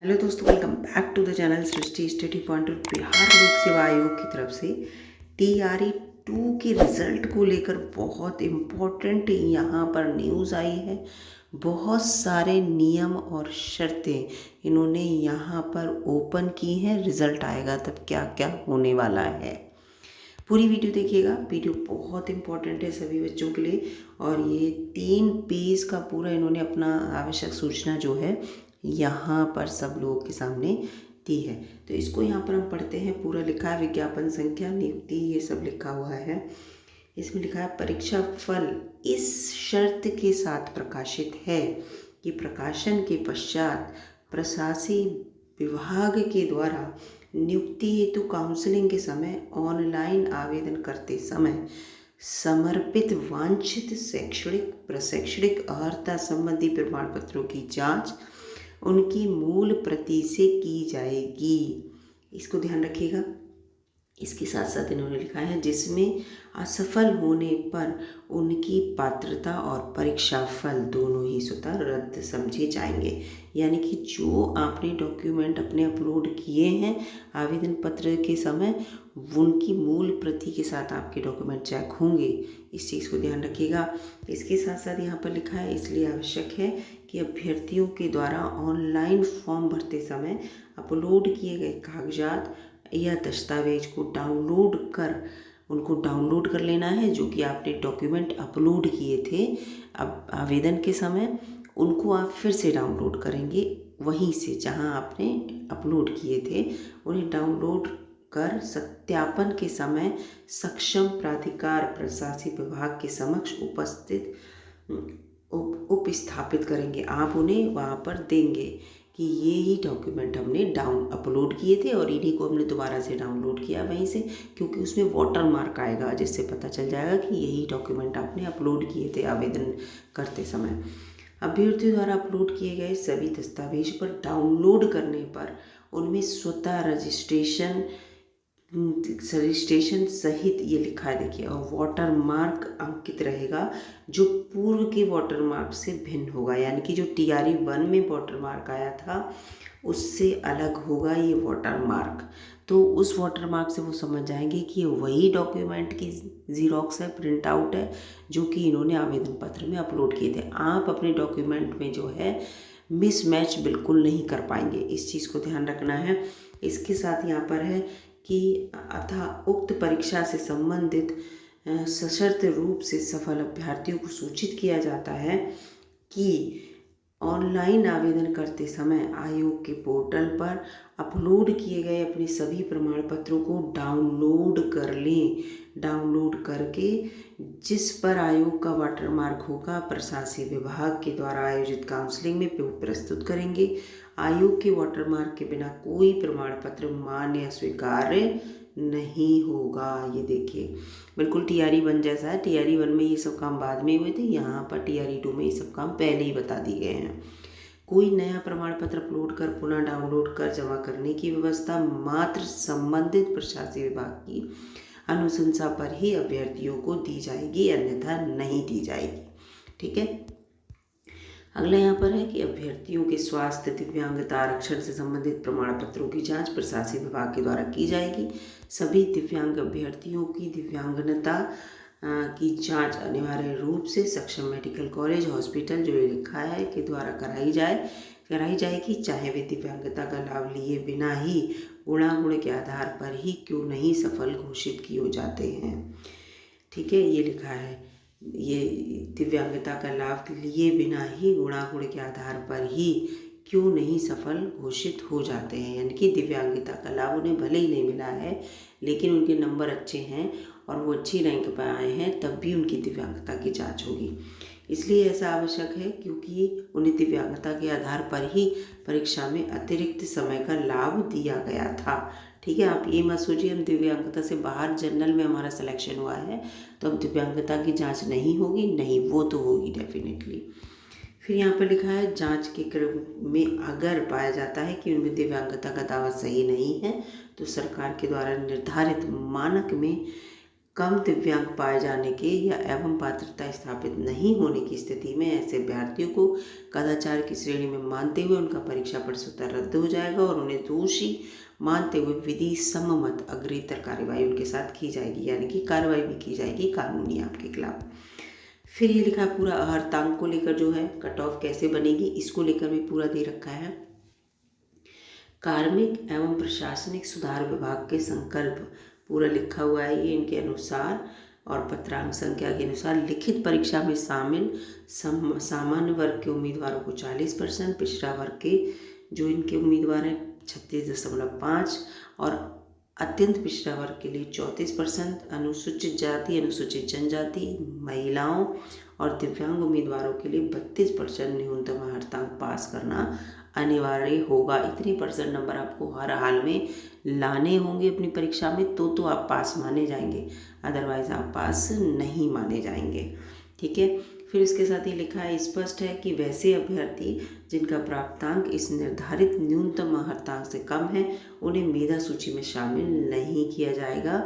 Hello दोस्तों, welcome back to the channel Srishti study point. Bihar Lok Seva आयोग की तरफ से टीआरई 2 के रिजल्ट को लेकर बहुत इम्पोर्टेंट यहाँ पर न्यूज़ आई है। बहुत सारे नियम और शर्तें इन्होंने यहाँ पर ओपन की हैं। रिजल्ट आएगा तब क्या क्या होने वाला है, पूरी वीडियो देखिएगा। वीडियो बहुत इम्पोर्टेंट है सभी बच्चों के लिए। और ये 3 पेज का पूरा इन्होंने अपना आवश्यक सूचना जो है यहाँ पर सब लोगों के सामने दी है। तो इसको यहाँ पर हम पढ़ते हैं। पूरा लिखा है, विज्ञापन संख्या, नियुक्ति, ये सब लिखा हुआ है। इसमें लिखा है परीक्षा फल इस शर्त के साथ प्रकाशित है कि प्रकाशन के पश्चात प्रशासी विभाग के द्वारा नियुक्ति हेतु काउंसलिंग के समय ऑनलाइन आवेदन करते समय समर्पित वांछित शैक्षणिक प्रशैक्षणिक अर्हता संबंधी प्रमाण पत्रों की जांच उनकी मूल प्रति से की जाएगी। इसको ध्यान रखिएगा। इसके साथ साथ इन्होंने लिखा है जिसमें असफल होने पर उनकी पात्रता और परीक्षा फल दोनों ही स्वतः रद्द समझे जाएंगे। यानी कि जो आपने डॉक्यूमेंट अपने अपलोड किए हैं आवेदन पत्र के समय, उनकी मूल प्रति के साथ आपके डॉक्यूमेंट चेक होंगे। इस चीज़ को ध्यान रखिएगा। इसके साथ साथ यहाँ पर लिखा है इसलिए आवश्यक है कि अभ्यर्थियों के द्वारा ऑनलाइन फॉर्म भरते समय अपलोड किए गए कागजात या दस्तावेज को उनको डाउनलोड कर लेना है। जो कि आपने डॉक्यूमेंट अपलोड किए थे अब आवेदन के समय, उनको आप फिर से डाउनलोड करेंगे वहीं से जहां आपने अपलोड किए थे। उन्हें डाउनलोड कर सत्यापन के समय सक्षम प्राधिकार प्रशासनिक विभाग के समक्ष उपस्थापित करेंगे। आप उन्हें वहाँ पर देंगे कि ये ही डॉक्यूमेंट हमने अपलोड किए थे और इन्हीं को हमने दोबारा से डाउनलोड किया वहीं से, क्योंकि उसमें वाटर मार्क आएगा जिससे पता चल जाएगा कि यही डॉक्यूमेंट आपने अपलोड किए थे आवेदन करते समय। अभ्यर्थी द्वारा अपलोड किए गए सभी दस्तावेज पर डाउनलोड करने पर उनमें स्वतः रजिस्ट्रेशन सहित ये लिखा है, देखिए, और वाटर मार्क अंकित रहेगा जो पूर्व के वाटर मार्क से भिन्न होगा। यानी कि जो टीआरई 1 में वाटर मार्क आया था उससे अलग होगा ये वाटर मार्क। तो उस वाटर मार्क से वो समझ जाएंगे कि ये वही डॉक्यूमेंट की जीरोक्स है, प्रिंट आउट है, जो कि इन्होंने आवेदन पत्र में अपलोड किए थे। आप अपने डॉक्यूमेंट में जो है मिसमैच बिल्कुल नहीं कर पाएंगे, इस चीज़ को ध्यान रखना है। इसके साथ यहाँ पर है कि अतः उक्त परीक्षा से संबंधित सशर्त रूप से सफल अभ्यर्थियों को सूचित किया जाता है कि ऑनलाइन आवेदन करते समय आयोग के पोर्टल पर अपलोड किए गए अपने सभी प्रमाण पत्रों को डाउनलोड कर लें। डाउनलोड करके जिस पर आयोग का वाटरमार्क होगा प्रशासनिक विभाग के द्वारा आयोजित काउंसलिंग में प्रस्तुत करेंगे। आयोग के वाटरमार्क के बिना कोई प्रमाण पत्र मान्य या स्वीकार्य नहीं होगा। ये देखिए बिल्कुल टीआरई 1 जैसा है। टीआरई 1 में ये सब काम बाद में हुए थे, यहाँ पर टीआरई 2 में ये सब काम पहले ही बता दिए गए हैं। कोई नया प्रमाण पत्र अपलोड कर पुनः डाउनलोड कर जमा करने की व्यवस्था मात्र संबंधित प्रशासनिक विभाग की अनुशंसा पर ही अभ्यर्थियों को दी जाएगी, अन्यथा नहीं दी जाएगी। ठीक है। अगला यहाँ पर है कि अभ्यर्थियों के स्वास्थ्य, दिव्यांगता, आरक्षण से संबंधित प्रमाण पत्रों की जांच प्रशासनिक विभाग के द्वारा की जाएगी। सभी दिव्यांग अभ्यर्थियों की दिव्यांगता की जांच अनिवार्य रूप से सक्षम मेडिकल कॉलेज, हॉस्पिटल जो ये लिखा है के द्वारा कराई जाएगी, चाहे वे दिव्यांगता का लाभ लिए बिना ही गुणागुण के आधार पर ही क्यों नहीं सफल घोषित किए जाते हैं। ठीक है, ये लिखा है ये दिव्यांगता का लाभ लिए बिना ही गुणागुण के आधार पर ही क्यों नहीं सफल घोषित हो जाते हैं। यानी कि दिव्यांगता का लाभ उन्हें भले ही नहीं मिला है लेकिन उनके नंबर अच्छे हैं और वो अच्छी रैंक पर आए हैं, तब भी उनकी दिव्यांगता की जांच होगी। इसलिए ऐसा आवश्यक है क्योंकि उन्हें दिव्यांगता के आधार पर ही परीक्षा में अतिरिक्त समय का लाभ दिया गया था। ठीक है, आप ये मत सोचिए हम दिव्यांगता से बाहर जनरल में हमारा सिलेक्शन हुआ है तो अब दिव्यांगता की जांच नहीं होगी, नहीं, वो तो होगी डेफिनेटली। फिर यहाँ पर लिखा है जांच के क्रम में अगर पाया जाता है कि उनमें दिव्यांगता का दावा सही नहीं है तो सरकार के द्वारा निर्धारित मानक में कम दिव्यांग पाए जाने के या एवं पात्रता स्थापित नहीं होने की स्थिति में ऐसे अभ्यर्थियों को कदाचार की श्रेणी में मानते हुए उनका परीक्षा प्रश्नोत्तर रद्द हो जाएगा और उन्हें दोषी मानते हुए विधि सम्मत अग्रेतर कार्रवाई उनके साथ की जाएगी, यानी कि कार्रवाई भी की जाएगी कानूनी आपके खिलाफ। फिर ये लिखा पूरा अर्हतांक को लेकर जो है कट ऑफ कैसे बनेगी, इसको लेकर भी पूरा दे रखा है। कार्मिक एवं प्रशासनिक सुधार विभाग के संकल्प पूरा लिखा हुआ है ये इनके अनुसार, और पत्रांक संख्या के अनुसार लिखित परीक्षा में शामिल सामान्य वर्ग के उम्मीदवारों को 40%, पिछड़ा वर्ग के जो इनके उम्मीदवार हैं 36.5 और अत्यंत पिछड़ा वर्ग के लिए 34%, अनुसूचित जाति, अनुसूचित जनजाति, महिलाओं और दिव्यांग उम्मीदवारों के लिए 32% न्यूनतम अर्हतांक पास करना अनिवार्य होगा। इतनी % नंबर आपको हर हाल में लाने होंगे अपनी परीक्षा में, तो आप पास माने जाएंगे, अदरवाइज आप पास नहीं माने जाएंगे। ठीक है। फिर इसके साथ ही लिखा है स्पष्ट है कि वैसे अभ्यर्थी जिनका प्राप्तांक इस निर्धारित न्यूनतम अर्हतांक से कम है उन्हें मेधा सूची में शामिल नहीं किया जाएगा।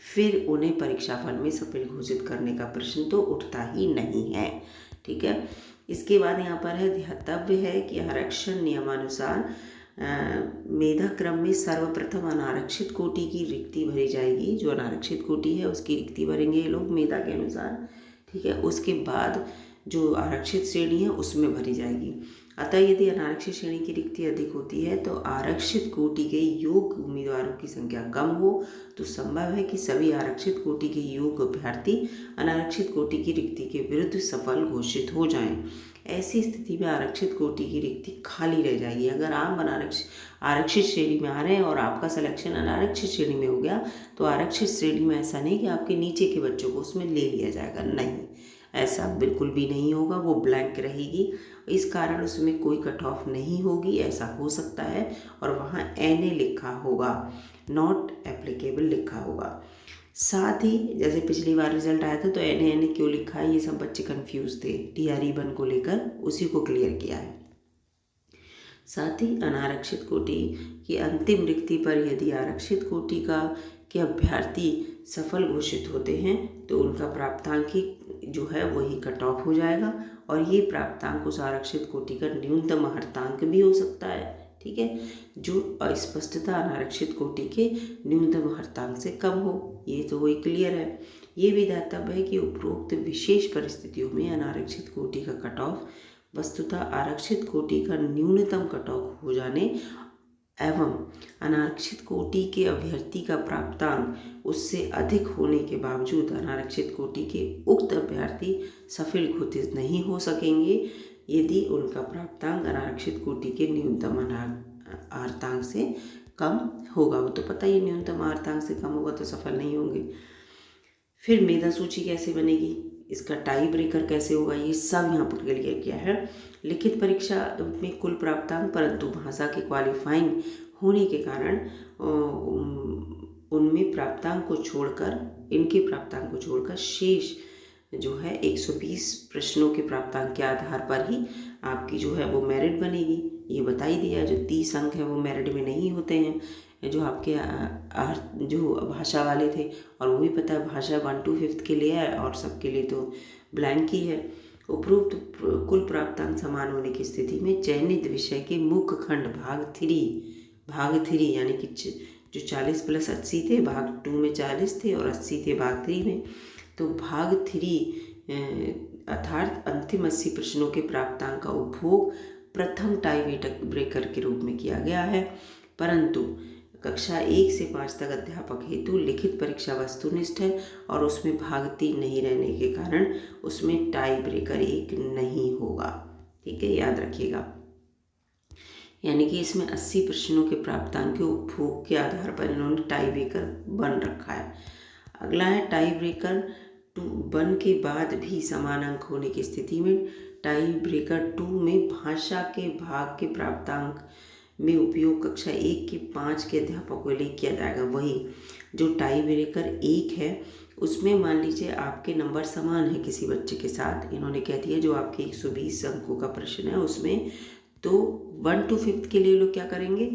फिर उन्हें परीक्षा फल में सफल घोषित करने का प्रश्न तो उठता ही नहीं है। ठीक है। इसके बाद यहाँ पर है ध्यातव्य है कि आरक्षण नियमानुसार मेधा क्रम में सर्वप्रथम अनारक्षित कोटि की रिक्ति भरी जाएगी। जो अनारक्षित कोटि है उसकी रिक्ति भरेंगे ये लोग मेधा के अनुसार। ठीक है। उसके बाद जो आरक्षित श्रेणी है उसमें भरी जाएगी। अतः यदि अनारक्षित श्रेणी की रिक्ति अधिक होती है तो आरक्षित कोटि के योग्य उम्मीदवारों की संख्या कम हो तो संभव है कि सभी आरक्षित कोटि के योग्य अभ्यर्थी अनारक्षित कोटि की रिक्ति के विरुद्ध सफल घोषित हो जाएं। ऐसी स्थिति में आरक्षित कोटि की रिक्ति खाली रह जाएगी। अगर आप आरक्षित श्रेणी में आ रहे हैं और आपका सिलेक्शन अनारक्षित श्रेणी में हो गया तो आरक्षित श्रेणी में ऐसा नहीं कि आपके नीचे के बच्चों को उसमें ले लिया जाएगा, नहीं, ऐसा बिल्कुल भी नहीं होगा, वो ब्लैंक रहेगी। इस कारण उसमें कोई कट ऑफ नहीं होगी, ऐसा हो सकता है, और वहाँ NA लिखा होगा, नॉट एप्लीकेबल लिखा होगा। साथ ही जैसे पिछली बार रिजल्ट आया था तो NA क्यों लिखा है, ये सब बच्चे कंफ्यूज थे, TRE1 को लेकर, उसी को क्लियर किया है। साथ ही अनारक्षित कोटि की अंतिम रिक्ति पर यदि आरक्षित कोटि के अभ्यर्थी सफल घोषित होते हैं तो उनका प्राप्तांक ही जो है वही कट ऑफ हो जाएगा, और ये प्राप्तांक उस आरक्षित कोटि का न्यूनतम अर्हतांक भी हो सकता है। ठीक है। जो अस्पष्टता अनारक्षित कोटि के न्यूनतम अर्हतांक से कम हो, ये तो वही क्लियर है। ये भी दातव्य है कि उपरोक्त विशेष परिस्थितियों में अनारक्षित कोटि का कट ऑफ वस्तुतः आरक्षित कोटि का न्यूनतम कट ऑफ हो जाने एवं अनारक्षित कोटि के अभ्यर्थी का प्राप्तांक उससे अधिक होने के बावजूद अनारक्षित कोटि के उक्त अभ्यर्थी सफल घोषित नहीं हो सकेंगे यदि उनका प्राप्तांक अनारक्षित कोटि के न्यूनतम अर्हतांक से कम होगा। वो तो पता ही, न्यूनतम अर्हतांक से कम होगा तो सफल नहीं होंगे। फिर मेधा सूची कैसे बनेगी, इसका टाई ब्रेकर कैसे होगा, ये सब यहाँ पर क्लियर किया है। लिखित परीक्षा में कुल प्राप्तांक परंतु भाषा के क्वालिफाइंग होने के कारण उनमें प्राप्तांक को छोड़कर, इनके प्राप्तांक को छोड़कर शेष जो है 120 प्रश्नों के प्राप्तांक के आधार पर ही आपकी जो है वो मेरिट बनेगी। ये बता ही दिया, जो 30 अंक है वो मेरिट में नहीं होते हैं, जो आपके जो भाषा वाले थे, और वो भी पता है भाषा 1 to 5 के लिए है और सबके लिए तो ब्लैंक ही है। उपरोक्त कुल प्राप्तांक समान होने की स्थिति में चयनित विषय के मुख्य खंड भाग 3 यानी कि जो 40 + 80 थे, भाग 2 में 40 थे और 80 थे भाग 3 में, तो भाग 3 अर्थात अंतिम 80 प्रश्नों के प्राप्तांक का उपभोग प्रथम टाई ब्रेकर के रूप में किया गया है। परंतु कक्षा 1 से 5 तक अध्यापक हेतु लिखित परीक्षा वस्तुनिष्ठ है और उसमें भाग 3 नहीं रहने के कारण उसमें टाई ब्रेकर 1 नहीं होगा। ठीक है, याद रखिएगा। यानी कि इसमें 80 प्रश्नों के प्राप्तांक के उपभोग के आधार पर इन्होंने टाई ब्रेकर बन रखा है। अगला है टाई ब्रेकर 1 के बाद भी समान अंक होने की स्थिति में टाई ब्रेकर 2 में भाषा के भाग के प्राप्तांक में उपयोग कक्षा 1 के 5 के अध्यापकों के लिए किया जाएगा। वही जो टाई ब्रेकर 1 है उसमें मान लीजिए आपके नंबर समान है किसी बच्चे के साथ, इन्होंने कह दिया जो आपके 120 अंकों का प्रश्न है उसमें, तो 1 to 5 के लिए लोग क्या करेंगे,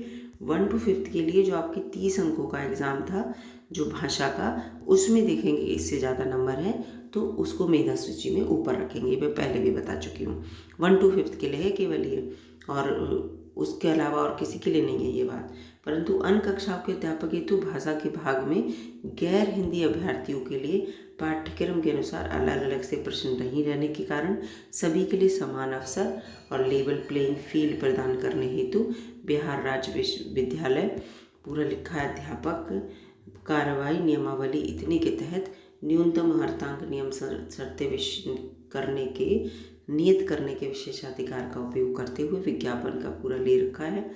1 to 5 के लिए जो आपके 30 अंकों का एग्ज़ाम था जो भाषा का, उसमें देखेंगे इससे ज़्यादा नंबर है तो उसको मेधा सूची में ऊपर रखेंगे। मैं पहले भी बता चुकी हूँ। 1 to 5 के लिए है केवल ये, और उसके अलावा और किसी के लिए नहीं है ये बात। परंतु अन्य कक्षाओं के अध्यापक हेतु भाषा के भाग में गैर हिंदी अभ्यर्थियों के लिए पाठ्यक्रम के अनुसार अलग अलग से प्रश्न नहीं रहने के कारण सभी के लिए समान अवसर और लेवल प्लेइंग फील्ड प्रदान करने हेतु बिहार राज्य विश्वविद्यालय पूरा लिखा है अध्यापक कार्रवाई नियमावली इतने के तहत न्यूनतम हर्तांक नियम शर्तें नियत करने के विशेषाधिकार का उपयोग करते हुए विज्ञापन का पूरा ले रखा है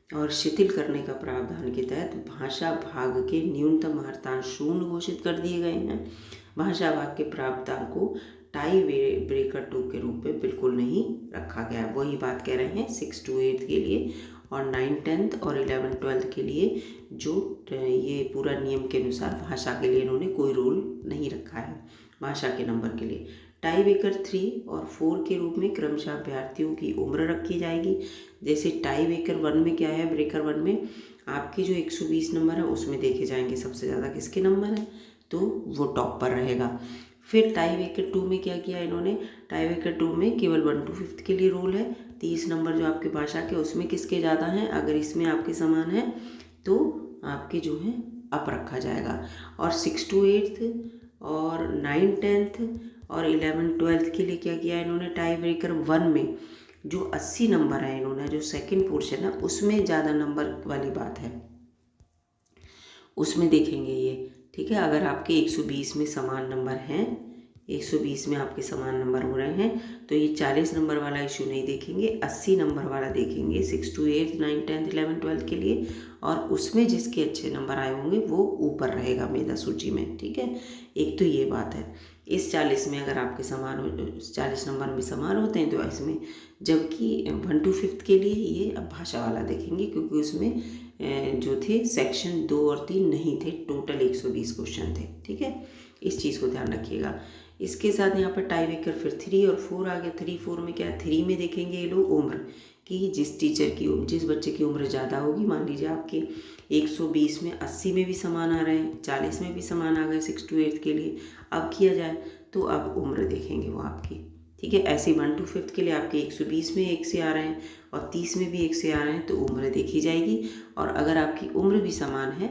और शिथिल करने का प्रावधान के तहत भाषा भाग के न्यूनतम हर्तांक 0 घोषित कर दिए गए हैं। भाषा भाग के प्रावधान को टाई ब्रेकर 2 के रूप में बिल्कुल नहीं रखा गया। वही बात कह रहे हैं 6 to 8 के लिए, और 9, 10 और 11, 12 के लिए जो ये पूरा नियम के अनुसार भाषा के लिए इन्होंने कोई रूल नहीं रखा है। भाषा के नंबर के लिए टाई ब्रेकर 3 और 4 के रूप में क्रमशः अभ्यर्थियों की उम्र रखी जाएगी। जैसे टाई ब्रेकर 1 में क्या है, ब्रेकर 1 में आपके जो 120 नंबर है उसमें देखे जाएंगे सबसे ज़्यादा किसके नंबर हैं, तो वो टॉप पर रहेगा। फिर टाई ब्रेकर 2 में क्या किया इन्होंने, टाई ब्रेकर 2 में केवल 1 to 5 के लिए रूल है। 30 नंबर जो आपके भाषा के उसमें किसके ज़्यादा हैं, अगर इसमें आपके समान है तो आपके जो है अप रखा जाएगा। और 6 to 8 और 9, 10 और 11, 12 के लिए क्या किया इन्होंने, टाई ब्रेकर 1 में जो 80 नंबर है इन्होंने, जो सेकंड पोर्शन है उसमें ज़्यादा नंबर वाली बात है, उसमें देखेंगे ये, ठीक है। अगर आपके 120 में समान नंबर हैं, 120 में आपके समान नंबर हो रहे हैं तो ये 40 नंबर वाला इशू नहीं देखेंगे, 80 नंबर वाला देखेंगे 6 to 8, 9, 10, 11, 12 के लिए। और उसमें जिसके अच्छे नंबर आए होंगे वो ऊपर रहेगा मेधा सूची में, ठीक है। एक तो ये बात है। इस 40 में अगर आपके समान हो, 40 नंबर में समान होते हैं तो इसमें, जबकि 1 to 5 के लिए ये अब भाषा वाला देखेंगे क्योंकि उसमें जो थे सेक्शन 2 और 3 नहीं थे, टोटल 120 क्वेश्चन थे, ठीक है। इस चीज़ को ध्यान रखिएगा। इसके साथ यहाँ पर टाई ब्रेकर फिर 3 और 4 आ गया। 3, 4 में क्या है, 3 में देखेंगे ये लोग उम्र कि जिस बच्चे की उम्र ज़्यादा होगी, मान लीजिए आपके 120 में 80 में भी समान आ रहे हैं, 40 में भी समान आ गए 6 to 8 के लिए, अब किया जाए तो अब उम्र देखेंगे वो आपकी, ठीक है। ऐसे 1 to 5 के लिए आपके 120 में 1 से आ रहे हैं और 30 में भी 1 से आ रहे हैं तो उम्र देखी जाएगी। और अगर आपकी उम्र भी समान है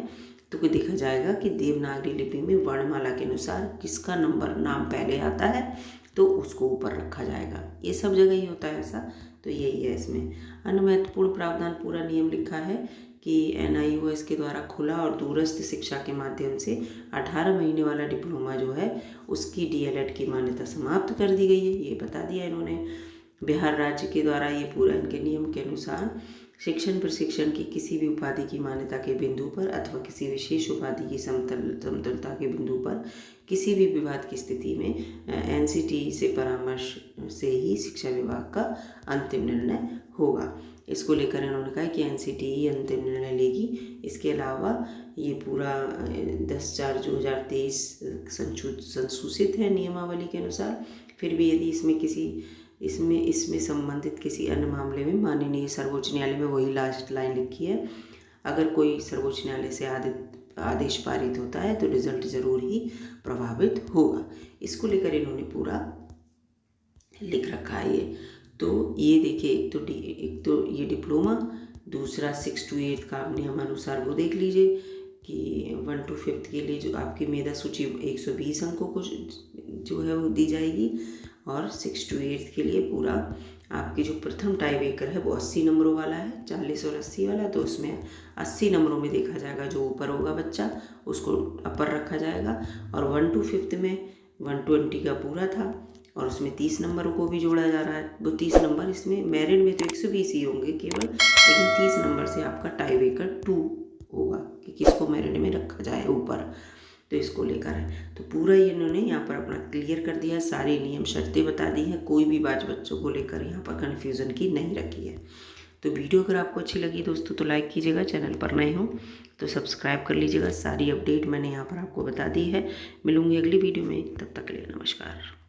तो देखा जाएगा कि देवनागरी लिपि में वर्णमाला के अनुसार किसका नंबर नाम पहले आता है तो उसको ऊपर रखा जाएगा। ये सब जगह ही होता है ऐसा, तो यही है इसमें। अन्य महत्वपूर्ण प्रावधान पूरा नियम लिखा है कि NIOS के द्वारा खुला और दूरस्थ शिक्षा के माध्यम से 18 महीने वाला डिप्लोमा जो है उसकी DLED की मान्यता समाप्त कर दी गई है, ये बता दिया इन्होंने। बिहार राज्य के द्वारा ये पूरा इनके नियम के अनुसार शिक्षण प्रशिक्षण की किसी भी उपाधि की मान्यता के बिंदु पर अथवा किसी विशेष उपाधि की समतलता के बिंदु पर किसी भी विवाद की स्थिति में NCTE से परामर्श से ही शिक्षा विभाग का अंतिम निर्णय होगा। इसको लेकर इन्होंने कहा कि NCTE अंतिम निर्णय लेगी। इसके अलावा ये पूरा 10/4/2023 संशोधित है नियमावली के अनुसार। फिर भी यदि इसमें संबंधित किसी अन्य मामले में माननीय सर्वोच्च न्यायालय में, वही लास्ट लाइन लिखी है, अगर कोई सर्वोच्च न्यायालय से आदेश पारित होता है तो रिजल्ट जरूर ही प्रभावित होगा। इसको लेकर इन्होंने पूरा लिख रखा है ये। तो ये देखिए, एक तो ये डिप्लोमा, दूसरा 6 to 8 का नियमानुसार वो देख लीजिए कि 1 to 5 के लिए जो आपकी मेधा सूची 120 अंकों को जो है वो दी जाएगी, और 6 to 8 के लिए पूरा आपकी जो प्रथम टाई ब्रेकर है वो 80 नंबरों वाला है, 40 और 80 वाला। तो उसमें 80 नंबरों में देखा जाएगा जो ऊपर होगा बच्चा उसको अपर रखा जाएगा। और 1 to 5 में 120 का पूरा था और उसमें 30 नंबरों को भी जोड़ा जा रहा है। वो 30 नंबर इसमें मेरिट में तो 120 ही होंगे केवल, लेकिन 30 नंबर से आपका टाई ब्रेकर 2 होगा कि किसको मेरिट में रखा जाए ऊपर। तो इसको लेकर है तो पूरा ये इन्होंने यहाँ पर अपना क्लियर कर दिया, सारे नियम शर्तें बता दी हैं, कोई भी बात बच्चों को लेकर यहाँ पर कन्फ्यूज़न की नहीं रखी है। तो वीडियो अगर आपको अच्छी लगी दोस्तों तो लाइक कीजिएगा, चैनल पर नए हो तो सब्सक्राइब कर लीजिएगा। सारी अपडेट मैंने यहाँ पर आपको बता दी है। मिलूंगी अगली वीडियो में, तब तक के लिए नमस्कार।